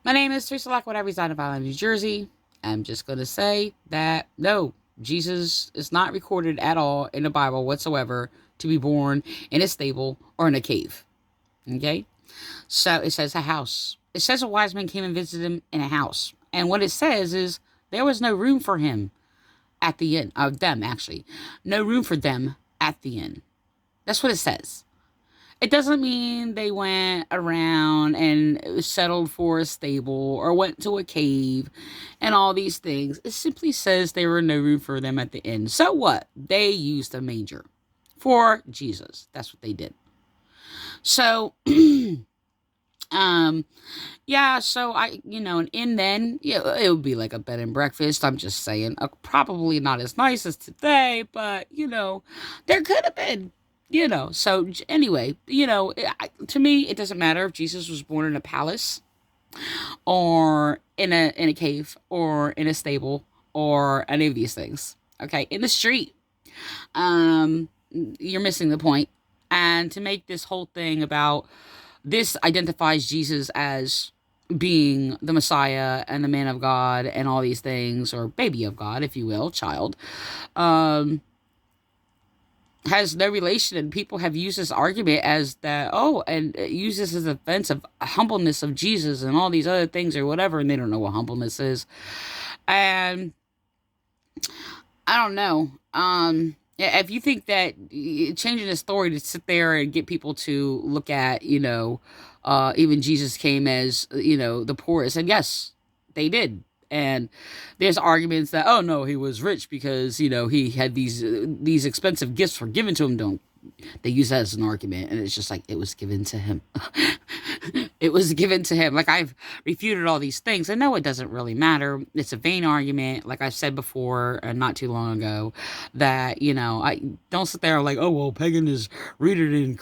My name is Teresa Lockwood. I reside in Violin, New Jersey. I'm just going to say that no, Jesus is not recorded at all in the Bible whatsoever to be born in a stable or in a cave. Okay? So it says a house. It says a wise man came and visited him in a house. And what it says is there was no room for him at the inn, of them actually. No room for them at the inn. That's what it says. It doesn't mean they went around and settled for a stable or went to a cave and all these things. It simply says there were no room for them at the inn. So what? They used a manger for Jesus. That's what they did. So, um, yeah, so an inn then, yeah, it would be like a bed and breakfast. I'm just saying, probably not as nice as today, but, there could have been. So anyway, to me, it doesn't matter if Jesus was born in a palace or in a cave or in a stable or any of these things. Okay, in the street, you're missing the point. And to make this whole thing about this identifies Jesus as being the Messiah and the man of God and all these things, or baby of God, if you will, child. Has no relation, and people have used this argument as that, and use this as a defense of humbleness of Jesus and all these other things or whatever, and they don't know what humbleness is. And I don't know. If you think that changing the story to sit there and get people to look at, even Jesus came as, the poorest, and yes, they did. And there's arguments that, oh no, he was rich because he had these expensive gifts were given to him. Don't they use that as an argument? And it's just like it was given to him. It was given to him. Like, I've refuted all these things. I know it doesn't really matter. It's a vain argument. Like I've said before, not too long ago, that I don't sit there like, oh well, pagan is rooted in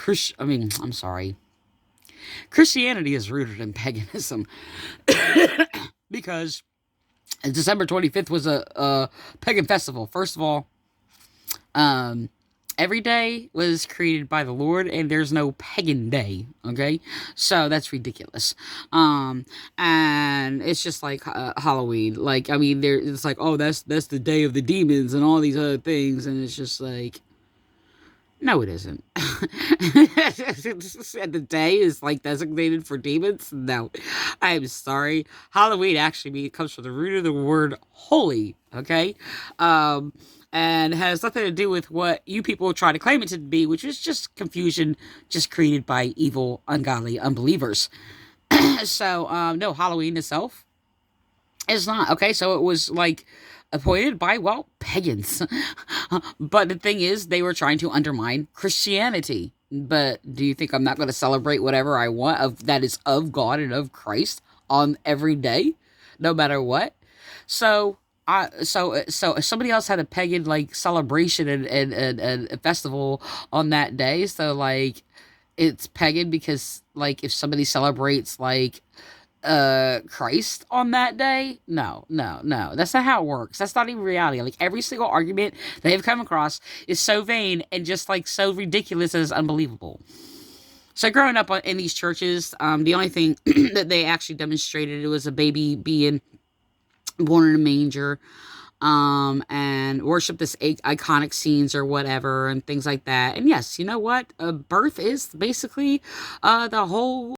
I'm sorry. Christianity is rooted in paganism because December 25th was a pagan festival. First of all, every day was created by the Lord, and there's no pagan day. Okay, so that's ridiculous. And it's just like Halloween. Like, I mean, it's like, oh, that's the day of the demons and all these other things, and it's just like, no, it isn't. The day is like designated for demons. No, I'm sorry. Halloween actually comes from the root of the word holy. Okay, and has nothing to do with what you people try to claim it to be, which is just confusion, just created by evil, ungodly unbelievers. So, no, Halloween itself is not okay. So it was like appointed by, well, pagans. But the thing is, they were trying to undermine Christianity. But do you think I'm not going to celebrate whatever I want that is of God and of Christ on every day, no matter what? So, so if somebody else had a pagan like celebration and a festival on that day, so like it's pagan because like if somebody celebrates like Christ on that day, no, that's not how it works. That's not even reality. Like, every single argument they've come across is so vain and just like so ridiculous as unbelievable. So growing up in these churches, the only thing that they actually demonstrated, it was a baby being born in a manger, and worship this iconic scenes or whatever and things like that. And yes, you know what? Birth is basically the whole